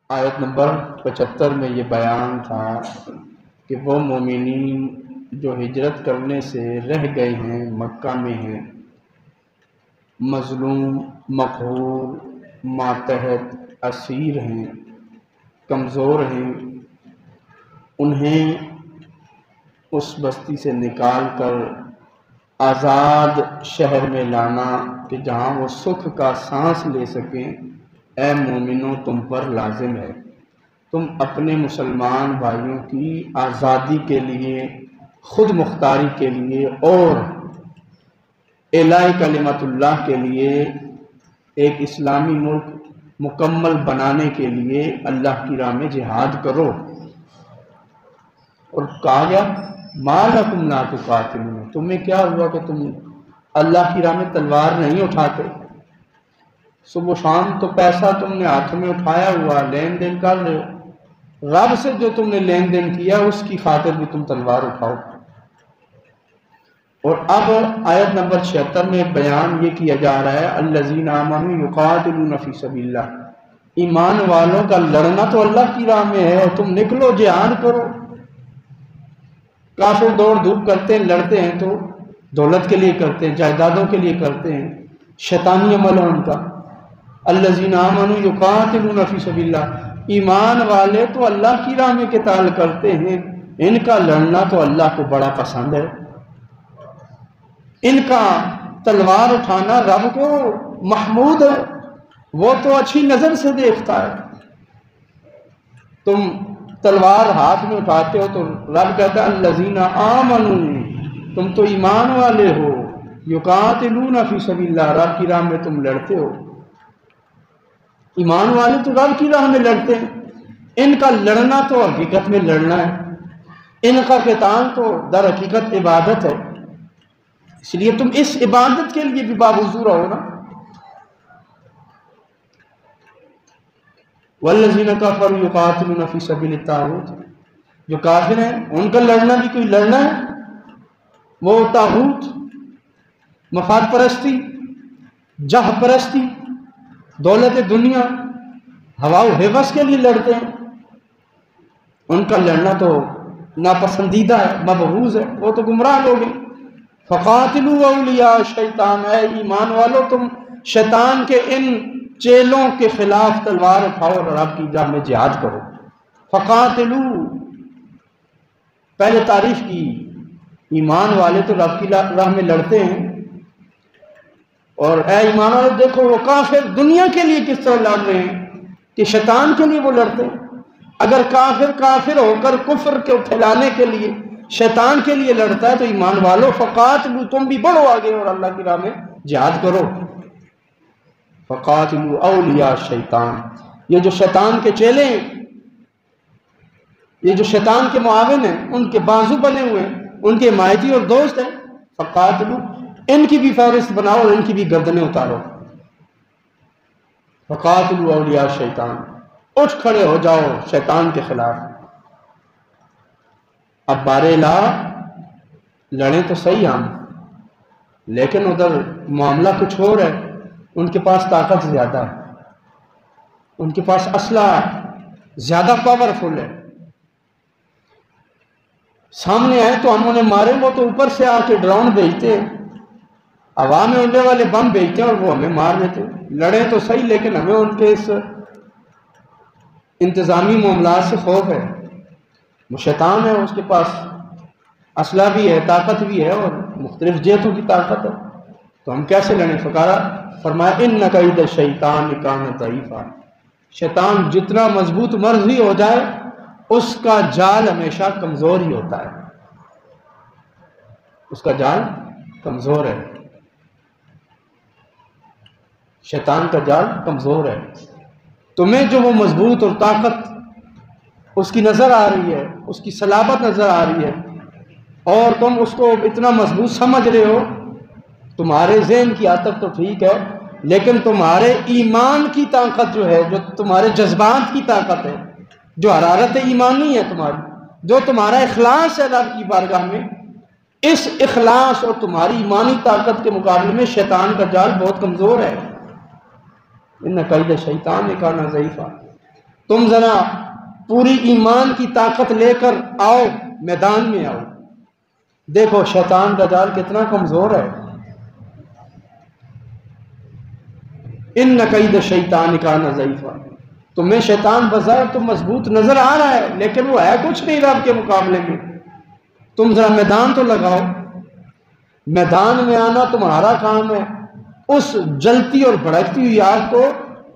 آیت نمبر 75 میں یہ بیان تھا کہ وہ مومنین جو ہجرت کرنے سے رہ گئے ہیں، مکہ میں ہیں، مظلوم، مقہور، ماتحت، اسیر ہیں، کمزور ہیں، انہیں اس بستی سے نکال کر آزاد شہر میں لانا کہ جہاں وہ سکھ کا سانس لے سکیں، اے مومنوں تم پر لازم ہے۔ تم اپنے مسلمان بھائیوں کی آزادی کے لیے، خود مختاری کے لیے اور اعلاء کلمت اللہ کے لیے، ایک اسلامی ملک مکمل بنانے کے لیے اللہ کی راہ میں جہاد کرو۔ اور کہا گیا ما لکم لا تقاتلون، تمہیں کیا ہوا کہ تم اللہ کی راہ میں تلوار نہیں اٹھاتے؟ صبح و شام تو پیسہ تم نے ہاتھ میں اٹھایا ہوا، لین دین کر رہے ہو، رب سے جو تم نے لین دین کیا اس کی خاطر بھی تم تلوار اٹھاؤ۔ اور اب آیت نمبر 76 میں بیان یہ کیا جا رہا ہے الذین آمنوا یقاتلون فی سبیل اللہ، ایمان والوں کا لڑنا تو اللہ کی راہ میں ہے، تم نکلو جہاد کرو۔ کافر دوڑ دھوپ کرتے ہیں، لڑتے ہیں تو دولت کے لیے کرتے ہیں، جائیدادوں کے لیے کرتے ہیں، شیطانی عمل ہے ان کا۔ الذین آمنوا یقاتلون فی سبیل اللہ، ایمان والے تو اللہ کی راہ میں قتال کرتے ہیں، ان کا لڑنا تو اللہ کو بڑا پسند ہے، ان کا تلوار اٹھانا رب کو محمود ہے، وہ تو اچھی نظر سے دیکھتا ہے۔ تم تلوار ہاتھ میں اٹھاتے ہو تو رب کہتا ہے الذین آمنوا، تم تو ایمان والے ہو، یقاتلون فی سبیل اللہ، رب کی راہ میں تم لڑتے ہو۔ ایمان والے تو رب کی راہ میں لڑتے ہیں، ان کا لڑنا تو حقیقت میں لڑنا ہے، ان کا قتال تو در حقیقت عبادت ہے، اس لیے تم اس عبادت کے لیے بھی باوضو رہو نا۔ والذین کفروا یقاتلون فی سبیل الطاغوت، جو کافر ہیں ان کا لڑنا بھی کوئی لڑنا ہے، وہ طاغوت، مفاد پرستی، جاہ پرستی، دولت دنیا، ہوا و ہوس کے لیے لڑتے ہیں، ان کا لڑنا تو ناپسندیدہ ہے، مبغوض ہے، وہ تو گمراہ لوگ ہیں۔ فقاتلوا اولیاء الشیطان، اے ایمان والو تم شیطان کے ان چیلوں کے خلاف تلوار اٹھاؤ اور رب کی راہ میں جہاد کرو۔ فقاتلوا، پہلے تعریف کی، ایمان والے تو رب کی راہ میں لڑتے ہیں، اور اے ایمان والے دیکھو وہ کافر دنیا کے لیے کس طرح لڑ رہے ہیں کہ شیطان کے لیے وہ لڑتے ہیں۔ اگر کافر ہو کر کفر کو پھیلانے کے لیے شیطان کے لیے لڑتا ہے تو ایمان والو فقاتلوا، تم بھی بڑھو آگے اور اللہ کی راہ میں جہاد کرو۔ فقاتلوا اولیاء الشیطان، یہ جو شیطان کے چیلے ہیں، یہ جو شیطان کے معاون ہیں، ان کے بازو بنے ہوئے ہیں، ان کے حمایتی اور دوست ہیں، فقاتلوا، ان کی بھی فہرست بناؤ اور ان کی بھی گردنیں اتارو۔ فقاتلوا اولیاء الشیطان، اٹھ کھڑے ہو جاؤ شیطان کے خلاف۔ اب بارے لڑیں تو صحیح ہم، لیکن ادھر معاملہ کچھ اور ہے، ان کے پاس طاقت زیادہ ہے، ان کے پاس اسلحہ زیادہ پاورفل ہے، سامنے آئے تو ہم انہیں ماریں، وہ تو اوپر سے آ کے ڈرون بھیجتے ہیں، ہوا میں اڑنے والے بم بھیجتے ہیں اور وہ ہمیں مار دیتے ہیں۔ لڑیں تو صحیح لیکن ہمیں ان کے اس انتظامی معاملات سے خوف ہے، وہ شیطان ہے، اس کے پاس اسلحہ بھی ہے، طاقت بھی ہے اور مختلف جہتوں کی طاقت ہے، تو ہم کیسے لڑیں؟ فرمایا ان کید الشیطان کان ضعیفا، شیطان جتنا مضبوط مرضی ہو جائے اس کا جال ہمیشہ کمزور ہی ہوتا ہے، اس کا جال کمزور ہے، شیطان کا جال کمزور ہے۔ تمہیں جو وہ مضبوط اور طاقت اس کی نظر آ رہی ہے، اس کی صلابت نظر آ رہی ہے، اور تم اس کو اتنا مضبوط سمجھ رہے ہو، تمہارے ذہن کی حد تک تو ٹھیک ہے، لیکن تمہارے ایمان کی طاقت جو ہے، جو تمہارے جذبات کی طاقت ہے، جو حرارت ایمانی ہے تمہاری، جو تمہارا اخلاص ہے رب کی بارگاہ میں، اس اخلاص اور تمہاری ایمانی طاقت کے مقابلے میں شیطان کا جال بہت کمزور ہے۔ ان کید الشیطان کان ضعیفا، تم ذرا پوری ایمان کی طاقت لے کر آؤ، میدان میں آؤ۔ دیکھو شیطان کا جال کتنا کمزور ہے۔ ان کید الشیطان کان ضعیفا، تمہیں شیطان بظاہر تو مضبوط نظر آ رہا ہے لیکن وہ ہے کچھ نہیں رب کے مقابلے میں۔ تم ذرا میدان تو لگاؤ۔ میدان میں آنا تمہارا کام ہے، اس جلتی اور بھڑکتی ہوئی آگ کو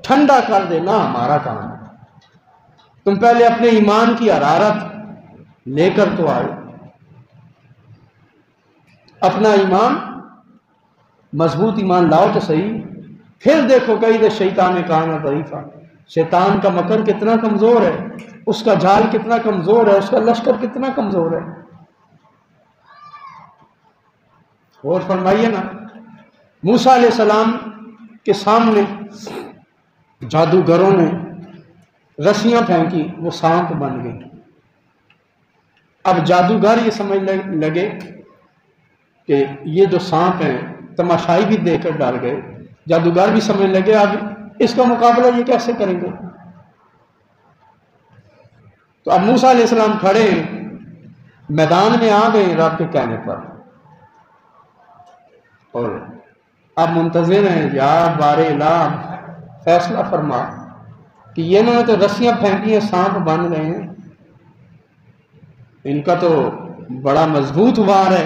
ٹھنڈا کر دینا ہمارا کام ہے۔ تم پہلے اپنے ایمان کی حرارت لے کر تو آئے، اپنا ایمان مضبوط ایمان لاؤ تو صحیح، پھر دیکھو کید الشیطان کان ضعیفا، شیطان کا مکر کتنا کمزور ہے، اس کا جال کتنا کمزور ہے، اس کا لشکر کتنا کمزور ہے۔ اور فرمائیے نا، موسیٰ علیہ السلام کے سامنے جادوگروں نے رسیاں پھینکی، وہ سانپ بن گئی۔ اب جادوگر یہ سمجھ لگے کہ یہ جو سانپ ہیں، تماشائی بھی دیکھ کر ڈر گئے، جادوگر بھی سمجھ لگے اب اس کا مقابلہ یہ کیسے کریں گے۔ تو اب موسیٰ علیہ السلام کھڑے ہیں، میدان میں آ گئے رب کے کہنے پر، اور اب منتظر ہیں یا بار الہ فیصلہ فرما کہ یہ انہوں نے تو رسیاں پھینکی ہیں، سانپ بن گئے ہیں، ان کا تو بڑا مضبوط وار ہے،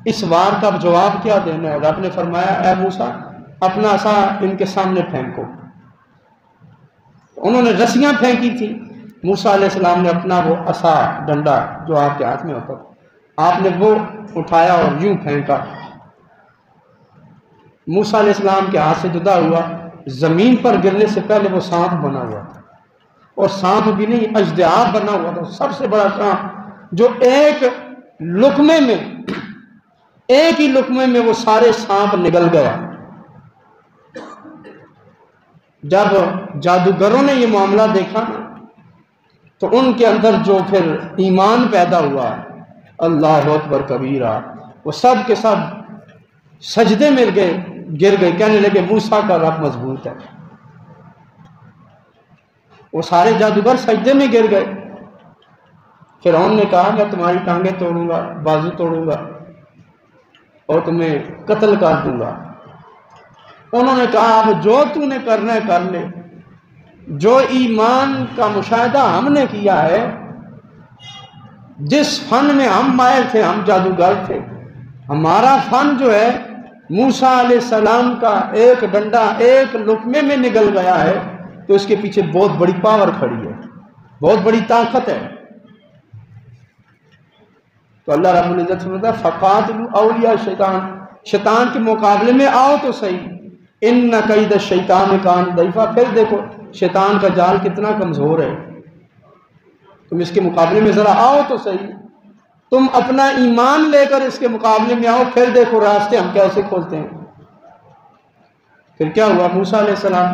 اس وار کا جواب کیا دینا ہے۔ رب نے فرمایا اے موسیٰ اپنا عصا ان کے سامنے پھینکو۔ انہوں نے رسیاں پھینکی تھی، موسیٰ علیہ السلام نے اپنا وہ عصا ڈنڈا جو آپ کے ہاتھ میں ہوتا تھا، آپ نے وہ اٹھایا اور یوں پھینکا، موسیٰ علیہ السلام کے ہاتھ سے جدا ہوا، زمین پر گرنے سے پہلے وہ سانپ بنا ہوا تھا، اور سانپ بھی نہیں اژدہا بنا ہوا تھا، سب سے بڑا سانپ جو ایک ہی لقمے میں وہ سارے سانپ نگل گیا۔ جب جادوگروں نے یہ معاملہ دیکھا نا تو ان کے اندر جو پھر ایمان پیدا ہوا، اللہ اکبر کبیرہ، وہ سب کے سب سجدے میں گر گئے، کہنے لگے موسیٰ کا رب مضبوط ہے۔ وہ سارے جادوگر سجدے میں گر گئے۔ فرعون نے کہا میں تمہاری ٹانگیں توڑوں گا، بازو توڑوں گا اور تمہیں قتل کر دوں گا۔ انہوں نے کہا اب جو تو نے کرنا ہے کر لے، جو ایمان کا مشاہدہ ہم نے کیا ہے، جس فن میں ہم ماہر تھے، ہم جادوگر تھے، ہمارا فن جو ہے موسیٰ علیہ السلام کا ایک ڈنڈا ایک لقمے میں نگل گیا ہے، تو اس کے پیچھے بہت بڑی پاور کھڑی ہے، بہت بڑی طاقت ہے۔ تو اللہ رب العزت فرماتا ہے فقاتلوا اولیاء الشیطان، شیطان کے مقابلے میں آؤ تو صحیح، ان کید الشیطان کان ضعیفا، پھر دیکھو شیطان کا جال کتنا کمزور ہے، تم اس کے مقابلے میں ذرا آؤ تو صحیح، تم اپنا ایمان لے کر اس کے مقابلے میں آؤ، پھر دیکھو راستے ہم کیسے کھولتے ہیں۔ پھر کیا ہوا، موسیٰ علیہ السلام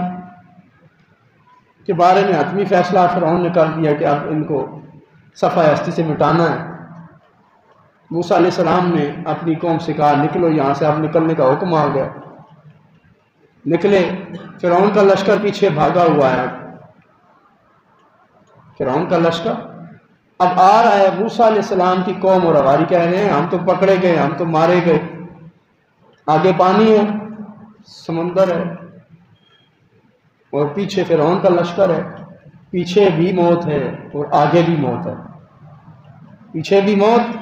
کے بارے میں حتمی فیصلہ فرعون نے کر دیا کہ اب ان کو صفحہ ہستی سے مٹانا ہے۔ موسیٰ علیہ السلام نے اپنی قوم سے کہا نکلو یہاں سے، اب نکلنے کا حکم آ گیا۔ نکلے، فرعون کا لشکر پیچھے بھاگا ہوا ہے، فرعون کا لشکر اب آ رہا ہے، موسیٰ علیہ السلام کی قوم اور حواری کہہ رہے ہیں ہم تو پکڑے گئے، ہم تو مارے گئے، آگے پانی ہے، سمندر ہے، اور پیچھے فرعون کا لشکر ہے، پیچھے بھی موت ہے اور آگے بھی موت ہے، پیچھے بھی موت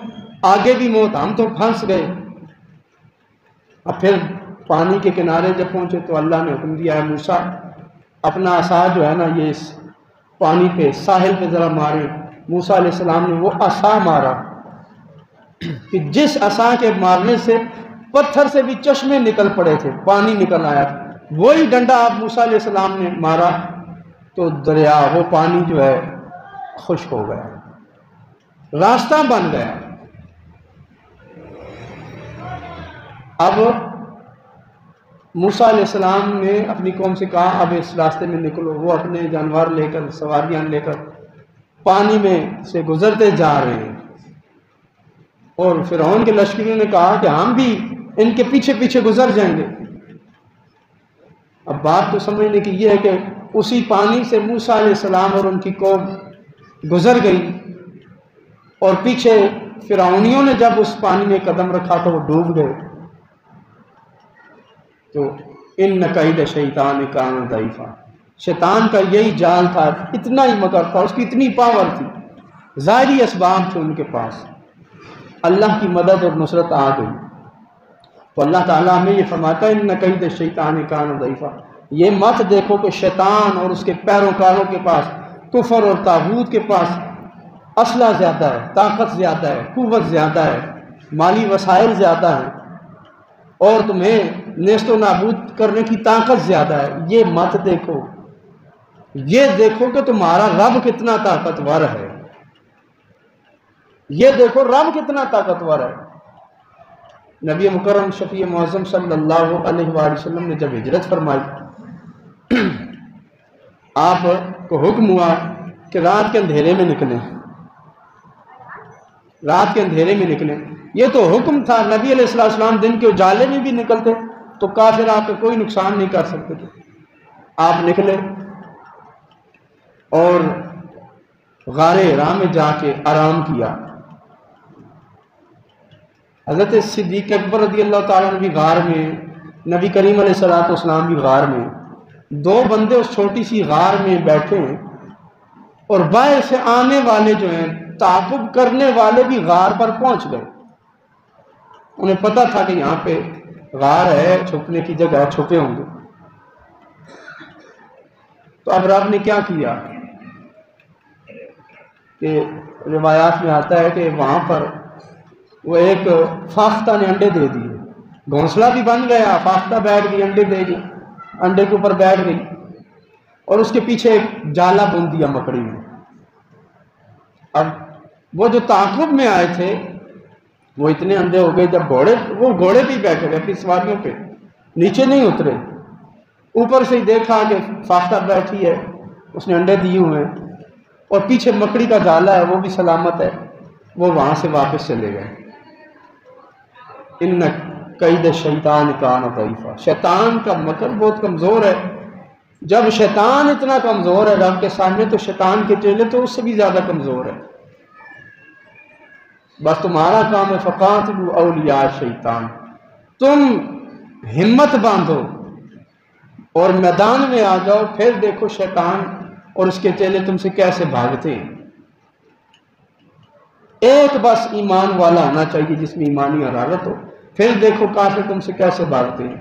آگے بھی موت، ہم تو پھنس گئے۔ اب پھر پانی کے کنارے جب پہنچے تو اللہ نے حکم دیا ہے موسیٰ اپنا عصا جو ہے نا یہ اس پانی پہ ساحل پہ ذرا مارے۔ موسیٰ علیہ السلام نے وہ عصا مارا کہ جس عصا کے مارنے سے پتھر سے بھی چشمے نکل پڑے تھے، پانی نکل آیا، وہی ڈنڈا آپ موسیٰ علیہ السلام نے مارا تو دریا وہ پانی جو ہے خشک ہو گیا، راستہ بن گیا۔ اب موسیٰ علیہ السلام نے اپنی قوم سے کہا اب اس راستے میں نکلو، وہ اپنے جانور لے کر سواریاں لے کر پانی میں سے گزرتے جا رہے ہیں، اور فرعون کے لشکریوں نے کہا کہ ہم بھی ان کے پیچھے پیچھے گزر جائیں گے۔ اب بات تو سمجھنے کی یہ ہے کہ اسی پانی سے موسیٰ علیہ السلام اور ان کی قوم گزر گئی، اور پیچھے فرعونیوں نے جب اس پانی میں قدم رکھا تو وہ ڈوب گئے۔ تو ان کید شیطان کان ضعیفا، شیطان کا یہی جال تھا، اتنا ہی مکر تھا، اس کی اتنی پاور تھی، ظاہری اسباب تھے ان کے پاس، اللہ کی مدد اور نصرت آ گئی۔ تو اللہ تعالیٰ ہمیں یہ فرماتا ہے ان کید شیطان کان ضعیفا، یہ مت دیکھو کہ شیطان اور اس کے پیروکاروں کے پاس، کفر اور طاغوت کے پاس اسلحہ زیادہ ہے، طاقت زیادہ ہے، قوت زیادہ ہے، مالی وسائل زیادہ ہیں، اور تمہیں نیست و نابود کرنے کی طاقت زیادہ ہے۔ یہ مت دیکھو، یہ دیکھو کہ تمہارا رب کتنا طاقتور ہے، یہ دیکھو رب کتنا طاقتور ہے۔ نبی مکرم شفیع معظم صلی اللہ علیہ وآلہ وسلم نے جب ہجرت فرمائی، آپ کو حکم ہوا کہ رات کے اندھیرے میں نکلیں، رات کے اندھیرے میں نکلیں۔ یہ تو حکم تھا، نبی علیہ السلام دن کے اجالے میں بھی نکلتے تو کافر آپ کو کوئی نقصان نہیں کر سکتے تھے۔ آپ نکلے اور غار ہرا میں جا کے آرام کیا۔ حضرت صدیق اکبر رضی اللہ تعالیٰ عنہ بھی غار میں، نبی کریم علیہ السلام بھی غار میں، دو بندے اس چھوٹی سی غار میں بیٹھے ہیں، اور باہر سے آنے والے جو ہیں تعاقب کرنے والے بھی غار پر پہنچ گئے۔ انہیں پتہ تھا کہ یہاں پہ غار ہے، چھپنے کی جگہ ہے، چھپے ہوں گے۔ تو اب رب نے کیا کیا کہ روایات میں آتا ہے کہ وہاں پر وہ ایک فاختہ نے انڈے دے دیے، گھونسلہ بھی بن گیا، فاختہ بیٹھ گئی، انڈے دے گئی، انڈے کے اوپر بیٹھ گئی، اور اس کے پیچھے ایک جالا بن دیا مکڑی میں۔ اب وہ جو تعاقب میں آئے تھے وہ اتنے اندھے ہو گئے، جب وہ گھوڑے پہ بیٹھے گئے، اپنی سواریوں پہ نیچے نہیں اترے، اوپر سے ہی دیکھا کہ فاختہ بیٹھی ہے، اس نے انڈے دیے ہوئے ہیں، اور پیچھے مکڑی کا جالا ہے، وہ بھی سلامت ہے، وہ وہاں سے واپس چلے گئے۔ ان کید شیطان کان ضعیفا، شیطان کا مکر بہت کمزور ہے۔ جب شیطان اتنا کمزور ہے رب کے سامنے، تو شیطان کے چیلے تو اس سے بھی زیادہ کمزور ہے۔ بس تمہارا کام ہے فقاتلوا اولیاء شیطان، تم ہمت باندھو اور میدان میں آ جاؤ، پھر دیکھو شیطان اور اس کے چیلے تم سے کیسے بھاگتے ہیں۔ ایک بس ایمان والا ہونا چاہیے جس میں ایمانی حرارت ہو، پھر دیکھو کافر تم سے کیسے بھاگتے ہیں۔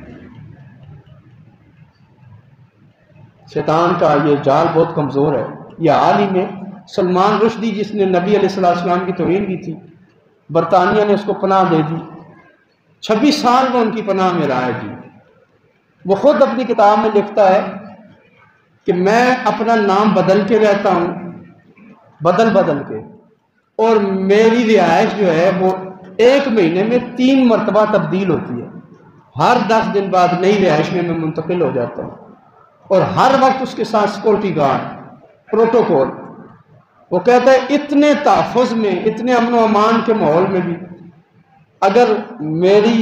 شیطان کا یہ جال بہت کمزور ہے۔ یہ حال ہی میں سلمان رشدی، جس نے نبی علیہ السلام کی توہین کی تھی، برطانیہ نے اس کو پناہ دے دی، 26 سال میں ان کی پناہ میں رہا ہے جی۔ وہ خود اپنی کتاب میں لکھتا ہے کہ میں اپنا نام بدل کے رہتا ہوں، بدل کے، اور میری رہائش جو ہے وہ 1 مہینے میں 3 مرتبہ تبدیل ہوتی ہے، ہر 10 دن بعد نئی رہائش میں منتقل ہو جاتا ہوں، اور ہر وقت اس کے ساتھ سیکورٹی گارڈ، پروٹوکول۔ وہ کہتا ہے اتنے تحفظ میں، اتنے امن و امان کے ماحول میں بھی اگر میری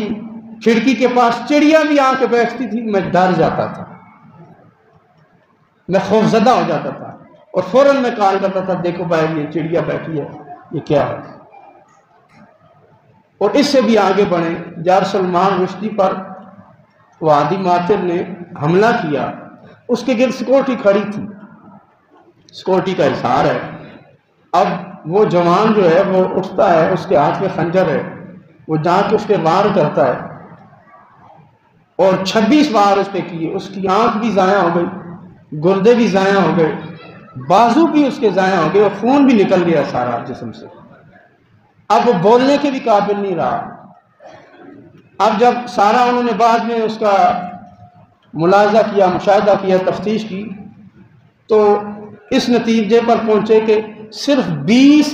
کھڑکی کے پاس چڑیا بھی آ کے بیٹھتی تھی میں ڈر جاتا تھا، میں خوفزدہ ہو جاتا تھا، اور فوراً میں کال کرتا تھا دیکھو باہر یہ چڑیا بیٹھی ہے، یہ کیا ہے۔ اور اس سے بھی آگے بڑھیں، جب سلمان رشدی پر وادی ماتر نے حملہ کیا، اس کے گرد سیکورٹی کھڑی تھی، سیکورٹی کا اظہار ہے۔ اب وہ جوان جو ہے وہ اٹھتا ہے، اس کے ہاتھ میں خنجر ہے، وہ جا کے اس پہ وار کرتا ہے، اور 26 وار اس پہ کیے، اس کی آنکھ بھی ضائع ہو گئی، گردے بھی ضائع ہو گئے، بازو بھی اس کے ضائع ہو گئے، اور خون بھی نکل گیا سارا جسم سے۔ اب وہ بولنے کے بھی قابل نہیں رہا۔ اب جب سارا انہوں نے بعد میں اس کا ملاحظہ کیا، مشاہدہ کیا، تفتیش کی، تو اس نتیجے پر پہنچے کہ صرف 20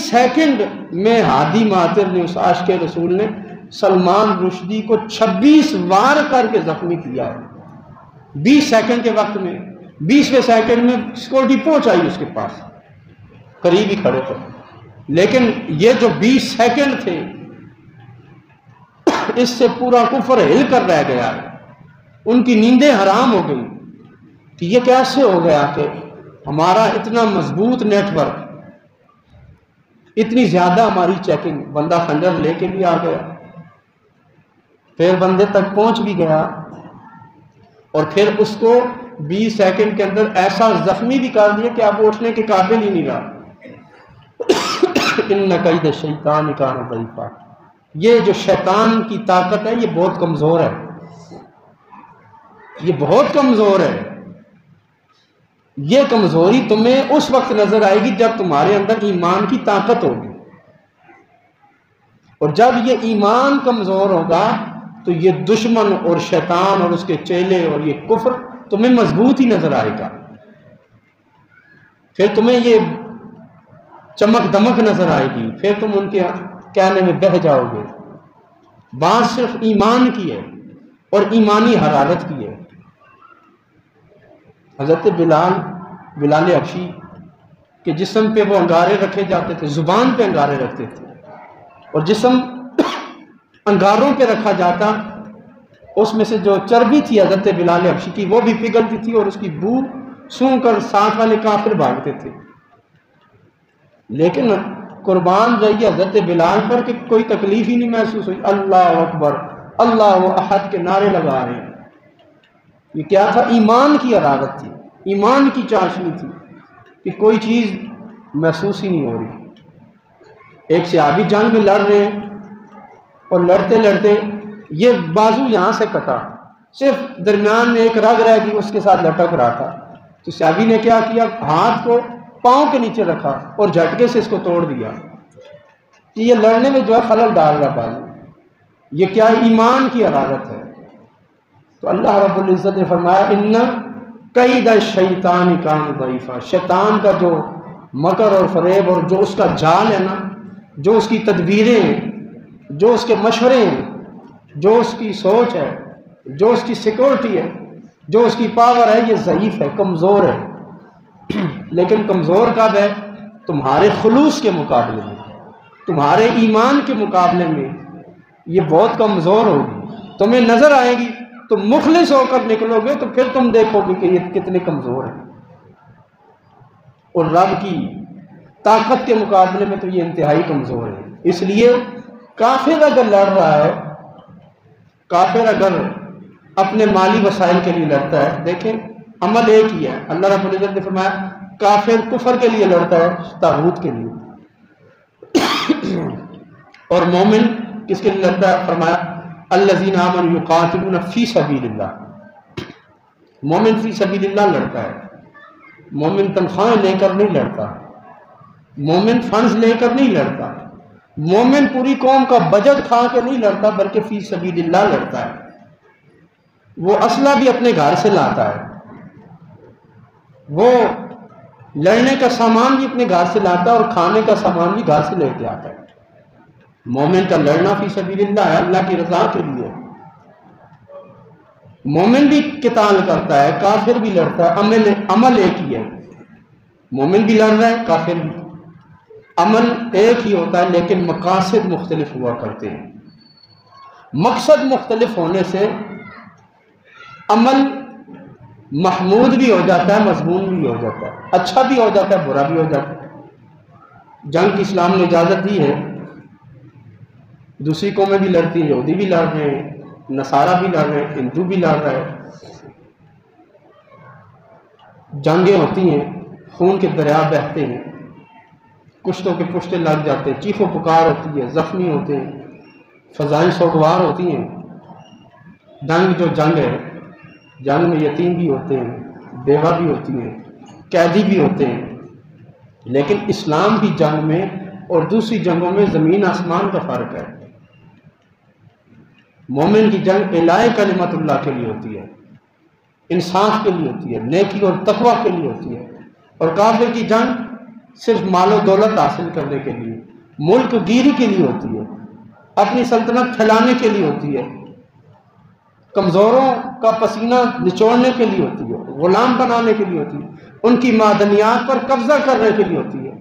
سیکنڈ میں ہادی ماتر نے، اس عاشق رسول نے سلمان رشدی کو 26 وار کر کے زخمی کیا ہے 20 سیکنڈ کے وقت میں۔ 20ویں سیکنڈ میں سیکورٹی پہنچ آئی اس کے پاس، قریب ہی کھڑے تھے، لیکن یہ جو 20 سیکنڈ تھے اس سے پورا کفر ہل کر رہ گیا ہے۔ ان کی نیندیں حرام ہو گئی کہ یہ کیسے ہو گیا کہ ہمارا اتنا مضبوط نیٹ ورک، اتنی زیادہ ہماری چیکنگ، بندہ خنجر لے کے بھی آ گیا، پھر بندے تک پہنچ بھی گیا، اور پھر اس کو 20 سیکنڈ کے اندر ایسا زخمی بھی کر دیا کہ اب اٹھنے کے قابل ہی نہیں رہا۔ ان کید الشیطان کان ضعیفا، یہ جو شیطان کی طاقت ہے یہ بہت کمزور ہے، یہ بہت کمزور ہے۔ یہ کمزوری تمہیں اس وقت نظر آئے گی جب تمہارے اندر ایمان کی طاقت ہوگی، اور جب یہ ایمان کمزور ہوگا تو یہ دشمن اور شیطان اور اس کے چیلے اور یہ کفر تمہیں مضبوط ہی نظر آئے گا، پھر تمہیں یہ چمک دمک نظر آئے گی، پھر تم ان کے کہنے میں بہہ جاؤ گے۔ بات صرف ایمان کی ہے اور ایمانی حرارت کی ہے۔ حضرت بلال حبشی کے جسم پہ وہ انگارے رکھے جاتے تھے، زبان پہ انگارے رکھتے تھے، اور جسم انگاروں پہ رکھا جاتا، اس میں سے جو چربی تھی حضرت بلال حبشی کی وہ بھی پگھلتی تھی، اور اس کی بو سونگھ کر ساتھ والے کافر بھاگتے تھے۔ لیکن قربان جائیے حضرت بلال پر کہ کوئی تکلیف ہی نہیں محسوس ہوئی، اللہ اکبر اللہ احد کے نعرے لگا رہے ہیں۔ یہ کیا تھا؟ ایمان کی حرارت تھی، ایمان کی چاشنی تھی کہ کوئی چیز محسوس ہی نہیں ہو رہی۔ ایک صحابی جنگ میں لڑ رہے ہیں، اور لڑتے لڑتے یہ بازو یہاں سے کٹا، صرف درمیان میں ایک رگ رہ گئی، اس کے ساتھ لٹک رہا تھا۔ تو صحابی نے کیا کیا؟ ہاتھ کو پاؤں کے نیچے رکھا اور جھٹکے سے اس کو توڑ دیا کہ یہ لڑنے میں جو ہے خلل ڈال رہا بازو۔ یہ کیا ایمان کی حرارت ہے۔ تو اللہ رب العزت نے فرمایا ان کید الشیطان کان ضعیفا، شیطان کا جو مکر اور فریب اور جو اس کا جال ہے نا، جو اس کی تدبیریں ہیں، جو اس کے مشورے ہیں، جو اس کی سوچ ہے، جو اس کی سیکورٹی ہے، جو اس کی پاور ہے، یہ ضعیف ہے، کمزور ہے۔ لیکن کمزور کب ہے؟ تمہارے خلوص کے مقابلے میں، تمہارے ایمان کے مقابلے میں یہ بہت کمزور ہوگی۔ تمہیں نظر آئے گی، تم مخلص ہو کر نکلو گے تو پھر تم دیکھو گے کہ یہ کتنے کمزور ہیں، اور رب کی طاقت کے مقابلے میں تو یہ انتہائی کمزور ہے۔ اس لیے کافر اگر لڑ رہا ہے، کافر اگر اپنے مالی وسائل کے لیے لڑتا ہے، دیکھیں عمل ایک ہی ہے۔ اللہ رب العزت نے فرمایا کافر کفر کے لیے لڑتا ہے، طاغوت کے لیے، اور مومن کس کے لیے لڑتا ہے؟ فرمایا الذین آمنوا یقاتلون فی سبیل اللہ، مومن فی سبیل اللہ لڑتا ہے۔ مومن تنخواہیں لے کر نہیں لڑتا، مومن فنڈز لے کر نہیں لڑتا، مومن پوری قوم کا بجٹ کھا کے نہیں لڑتا، بلکہ فی سبیل اللہ لڑتا ہے۔ وہ اسلحہ بھی اپنے گھر سے لاتا ہے، وہ لڑنے کا سامان بھی اپنے گھر سے لاتا ہے، اور کھانے کا سامان بھی گھر سے لے کے آتا ہے۔ مومن کا لڑنا فی سبیل اللہ ہے، اللہ کی رضا کے لیے۔ مومن بھی قتال کرتا ہے، کافر بھی لڑتا ہے، عمل ایک ہی ہے۔ مومن بھی لڑ رہا ہے، کافر بھی، عمل ایک ہی ہوتا ہے، لیکن مقاصد مختلف ہوا کرتے ہیں۔ مقصد مختلف ہونے سے عمل محمود بھی ہو جاتا ہے، مذموم بھی ہو جاتا ہے، اچھا بھی ہو جاتا ہے، برا بھی ہو جاتا ہے۔ جنگ کی اسلام نے اجازت دی ہے، دوسری قومیں بھی لڑتی ہیں، یہودی بھی لڑ رہے ہیں، نصارہ بھی لڑ رہے ہیں، ہندو بھی لڑ رہے ہیں، جنگیں ہوتی ہیں، خون کے دریا بہتے ہیں، کشتوں کے پشتے لگ جاتے ہیں، چیخ و پکار ہوتی ہے، زخمی ہوتے ہیں، فضائیں سوگوار ہوتی ہیں۔ جنگ جو جنگ ہے، جنگ میں یتیم بھی ہوتے ہیں، بیوہ بھی ہوتی ہیں، قیدی بھی ہوتے ہیں، لیکن اسلام کی جنگ میں اور دوسری جنگوں میں زمین آسمان کا فرق ہے۔ مومن کی جنگ اعلاء کلمت اللہ کے لیے ہوتی ہے، انصاف کے لیے ہوتی ہے، نیکی اور تقوی کے لیے ہوتی ہے، اور کافر کی جنگ صرف مال و دولت حاصل کرنے کے لیے، ملک گیری کے لیے ہوتی ہے، اپنی سلطنت پھیلانے کے لیے ہوتی ہے، کمزوروں کا پسینہ نچوڑنے کے لیے ہوتی ہے، غلام بنانے کے لیے ہوتی ہے، ان کی معدنیات پر قبضہ کرنے کے لیے ہوتی ہے،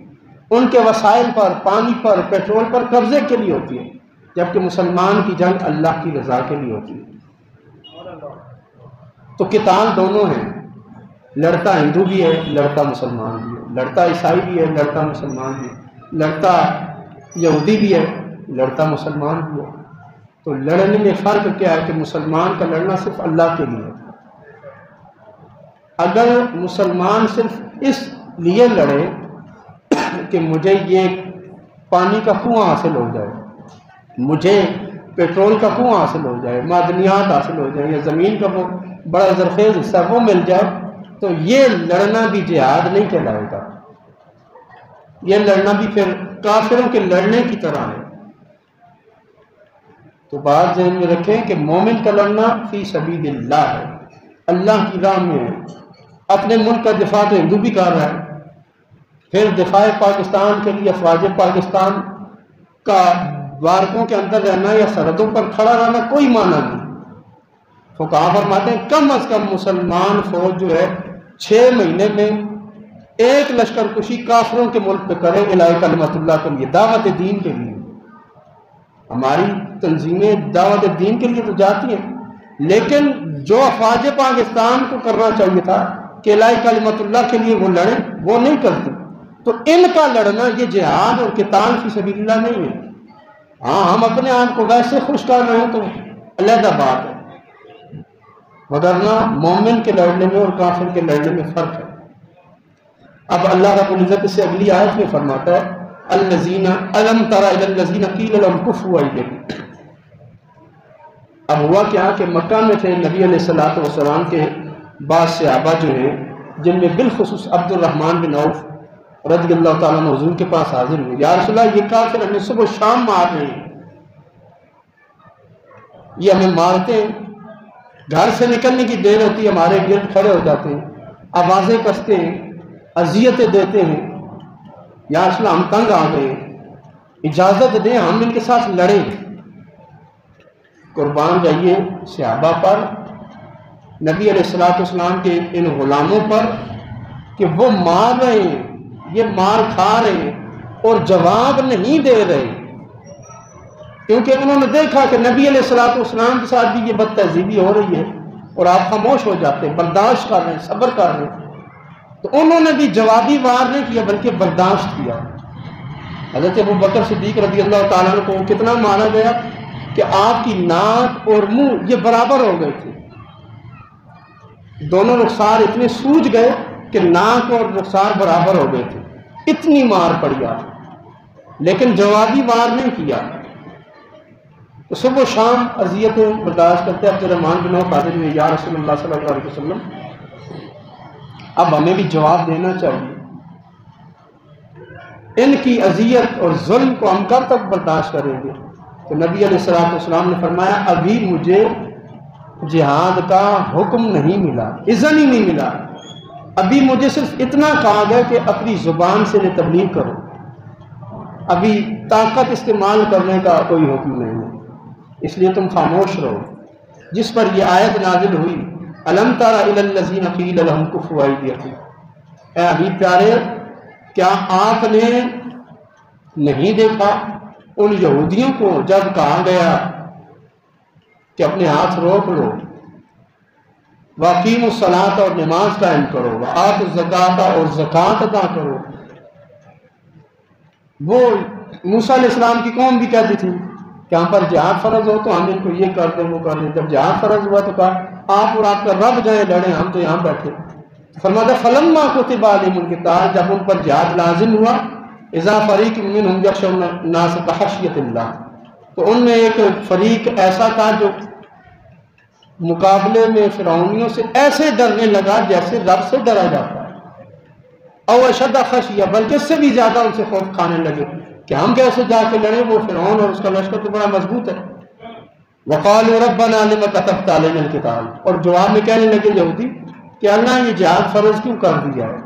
ان کے وسائل پر، پانی پر، پیٹرول پر قبضے کے لیے ہوتی ہے، جبکہ مسلمان کی جنگ اللہ کی رضا کے لیے ہوتی ہے۔ تو قتال دونوں ہیں، لڑتا ہندو بھی ہے، لڑتا مسلمان بھی ہے، لڑتا عیسائی بھی ہے، لڑتا مسلمان بھی ہے، لڑتا یہودی بھی ہے، لڑتا مسلمان بھی ہے۔ تو لڑنے میں فرق کیا ہے کہ مسلمان کا لڑنا صرف اللہ کے لیے ہے۔ اگر مسلمان صرف اس لیے لڑے کہ مجھے یہ پانی کا کنواں حاصل ہو جائے، مجھے پیٹرول کا کنواں حاصل ہو جائے، معدنیات حاصل ہو جائے، یا زمین کا وہ بڑا زرخیز حصہ وہ مل جائے، تو یہ لڑنا بھی جہاد نہیں کہلائے گا۔ یہ لڑنا بھی پھر کافروں کے لڑنے کی طرح ہے۔ تو بات ذہن میں رکھیں کہ مومن کا لڑنا فی سبیل اللہ ہے، اللہ کی راہ میں ہے۔ اپنے ملک کا دفاع تو ہندو بھی کر رہا ہے، پھر دفاع پاکستان کے لیے افواج پاکستان کا بارکوں کے اندر رہنا یا سرحدوں پر کھڑا رہنا کوئی معنی نہیں۔ فقہا فرماتے ہیں کم از کم مسلمان فوج جو ہے 6 مہینے میں ایک لشکر کشی کافروں کے ملک پہ کرے الہی کلمت اللہ کے لیے، دعوت دین کے لیے۔ ہماری تنظیمیں دعوت دین کے لیے تو جاتی ہیں، لیکن جو افواج پاکستان کو کرنا چاہیے تھا کہ الہی کلمت اللہ کے لیے وہ لڑیں، وہ نہیں کرتے۔ تو ان کا لڑنا یہ جہاد اور قتال فی سبیل اللہ نہیں ہے۔ ہاں ہم اپنے آپ کو ویسے خوش کر رہے ہیں تو علیحدہ بات ہے، وگرنہ مومن کے لڑنے میں اور کافر کے لڑنے میں فرق ہے۔ اب اللہ رب العزت سے اگلی آیت میں فرماتا ہے الذین الم تر الی الذین قیل لهم کفوا ایدیکم۔ اب ہوا کیا کہ مکہ میں تھے نبی علیہ الصلوۃ والسلام کے بعض صحابہ جو ہیں، جن میں بالخصوص عبد الرحمن بن عوف رضی اللہ تعالیٰ عنہ حضور کے پاس حاضر ہوئے، یا رسول اللہ یہ کافر ہمیں صبح و شام مار رہے ہیں، یہ ہمیں مارتے ہیں، گھر سے نکلنے کی دیر ہوتی ہے ہمارے گرد کھڑے ہو جاتے ہیں، آوازیں کستے ہیں، اذیتیں دیتے ہیں، یا رسول اللہ ہم تنگ آ گئے، اجازت دیں ہم ان کے ساتھ لڑیں۔ قربان جائیے صحابہ پر، نبی علیہ الصلوۃ والسلام کے ان غلاموں پر کہ وہ مار رہے ہیں، یہ مار کھا رہے ہیں اور جواب نہیں دے رہے، کیونکہ انہوں نے دیکھا کہ نبی علیہ الصلوۃ والسلام کے ساتھ بھی یہ بد تہذیبی ہو رہی ہے اور آپ خاموش ہو جاتے ہیں، برداشت کر رہے ہیں، صبر کر رہے ہیں، تو انہوں نے بھی جوابی وار نہیں کیا بلکہ برداشت کیا۔ حضرت ابوبکر صدیق رضی اللہ تعالیٰ عنہ کو کتنا مارا گیا کہ آپ کی ناک اور منہ یہ برابر ہو گئے تھے، دونوں رخسار اتنے سوج گئے کہ ناک اور رخسار برابر ہو گئے تھے، اتنی مار پڑی آپ، لیکن جوابی وار نہیں کیا۔ تو صبح و شام اذیتیں برداشت کرتے عبد الرحمن بن عوف حاضر ہوئے، یا رسول اللہ صلی اللہ علیہ وسلم اب ہمیں بھی جواب دینا چاہیے، ان کی اذیت اور ظلم کو ہم کب تک برداشت کریں گے؟ تو نبی علیہ الصلوۃ والسلام نے فرمایا ابھی مجھے جہاد کا حکم نہیں ملا، اذن ہی نہیں ملا، ابھی مجھے صرف اتنا کہا گیا کہ اپنی زبان سے تبلیغ کرو، ابھی طاقت استعمال کرنے کا کوئی حکم نہیں ہے، اس لیے تم خاموش رہو۔ جس پر یہ آیت نازل ہوئی الم تر الی الذین قیل لهم کفوا ایدیکم، اے ابھی پیارے کیا آپ نے نہیں دیکھا ان یہودیوں کو جب کہا گیا کہ اپنے ہاتھ روک لو، واقیموا الصلاۃ اور نماز قائم کرو، وآتوا الزکاۃ اور زکوٰۃ ادا کرو۔ وہ موسیٰ علیہ السلام کی قوم بھی کہتی تھی کہ ہم پر جہاد فرض ہو تو ہم ان کو یہ کر دیں وہ کر دیں، جب جہاد فرض ہوا تو کہا آپ اور آپ کا رب جائیں لڑیں، ہم تو یہاں بیٹھے۔ فرماتا فلما کتب علیہم القتال، جب ان پر جہاد لازم ہوا، اذا فریق منہم یخشون الناس کخشیۃ اللہ، تو ان میں ایک فریق ایسا تھا جو مقابلے میں فرعونیوں سے ایسے ڈرنے لگا جیسے رب سے ڈرا جاتا ہے، او اشد خشیہ، بلکہ اس سے بھی زیادہ ان سے خوف کھانے لگے کہ ہم کیسے جا کے لڑیں، وہ فرعون اور اس کا لشکر تو بڑا مضبوط ہے۔ وقالوا ربنا لم كتبت علينا القتال، اور جواب میں کہنے لگے یہودی کہ اللہ یہ جہاد فرض کیوں کر دیا ہے،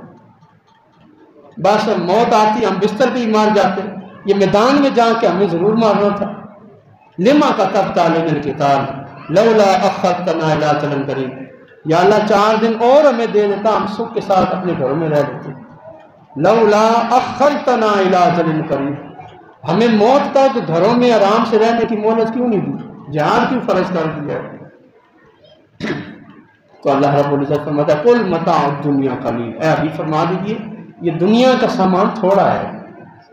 بس موت آتی ہم بستر پہ ہی مار جاتے، یہ میدان میں جا کے ہمیں ضرور مارنا تھا۔ لما كتبت علينا القتال لولا اخرتنا الى اجل قريب، یا اللہ 4 دن اور ہمیں دے دیتا ہم سکھ کے ساتھ اپنے گھروں میں رہ لیتے۔ لولا اخرتنا الى اجل قریب، ہمیں موت تک گھروں میں آرام سے رہنے کی مہلت کیوں نہیں دی، جہاد کیوں فرض کر دیا ہے؟ تو اللہ رب العزت فرماتا ہے قل متاع الدنیا قلیل، اے ابھی فرما دیجیے یہ دنیا کا سامان تھوڑا ہے،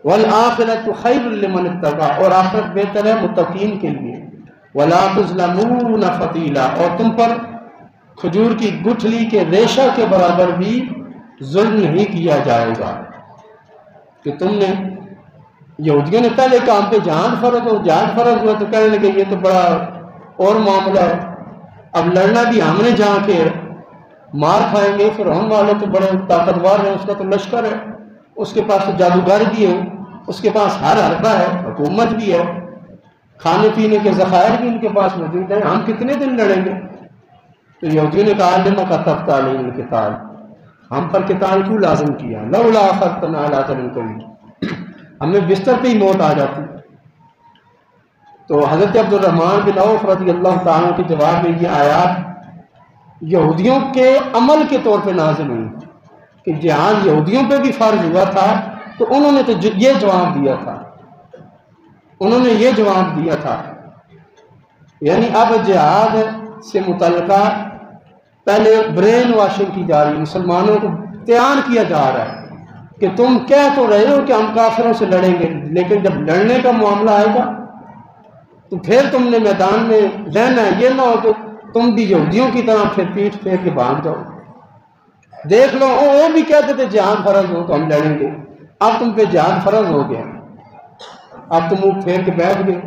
والآخرۃ خیر لمن اتقی، اور آخرت بہتر ہے متقین کے لیے، ولا تظلمون فتیلا، اور تم پر کھجور کی گٹھلی کے ریشہ کے برابر بھی ظلم نہیں کیا جائے گا۔ کہ تم نے یہودیوں نے پہلے کام پہ جان فرض ہو، جان فرض ہوا تو کہنے لگے یہ تو بڑا اور معاملہ ہے، اب لڑنا بھی ہم نے جا کے مار کھائیں گے، فرعون والے تو بڑے طاقتور ہیں، اس کا تو لشکر ہے، اس کے پاس تو جادوگر بھی ہے، اس کے پاس ہر حربہ ہے، حکومت بھی ہے، کھانے پینے کے ذخائر بھی ان کے پاس موجود ہیں، ہم کتنے دن لڑیں گے؟ تو یہودیوں نے کہا لما کتبت علیہم القتال، ہم پر قتال کیوں لازم کیا؟ لولا اخرتنا الی اجل قریب، ہمیں بستر پہ ہی موت آ جاتی۔ تو حضرت عبد الرحمن بن عوف رضی اللہ تعالیٰ کے جواب میں یہ آیات یہودیوں کے عمل کے طور پہ نازل ہوئی کہ جہاد یہودیوں پہ بھی فرض ہوا تھا تو انہوں نے تو یہ جواب دیا تھا، انہوں نے یہ جواب دیا تھا، یعنی اب جہاد سے متعلقہ پہلے برین واشنگ کی جا رہی، مسلمانوں کو تیار کیا جا رہا ہے کہ تم کہہ تو رہے ہو کہ ہم کافروں سے لڑیں گے، لیکن جب لڑنے کا معاملہ آئے گا تو پھر تم نے میدان میں رہنا ہے، یہ نہ ہو کہ تم بھی یہودیوں کی طرح پھر پیٹ پھیر کے بھاگ جاؤ۔ دیکھ لو وہ بھی کہتے تھے جہاد فرض ہو تو ہم لڑیں گے، اب تم پہ جہاد فرض ہو گیا، اب تم منہ پھیر کے بیٹھ گئے۔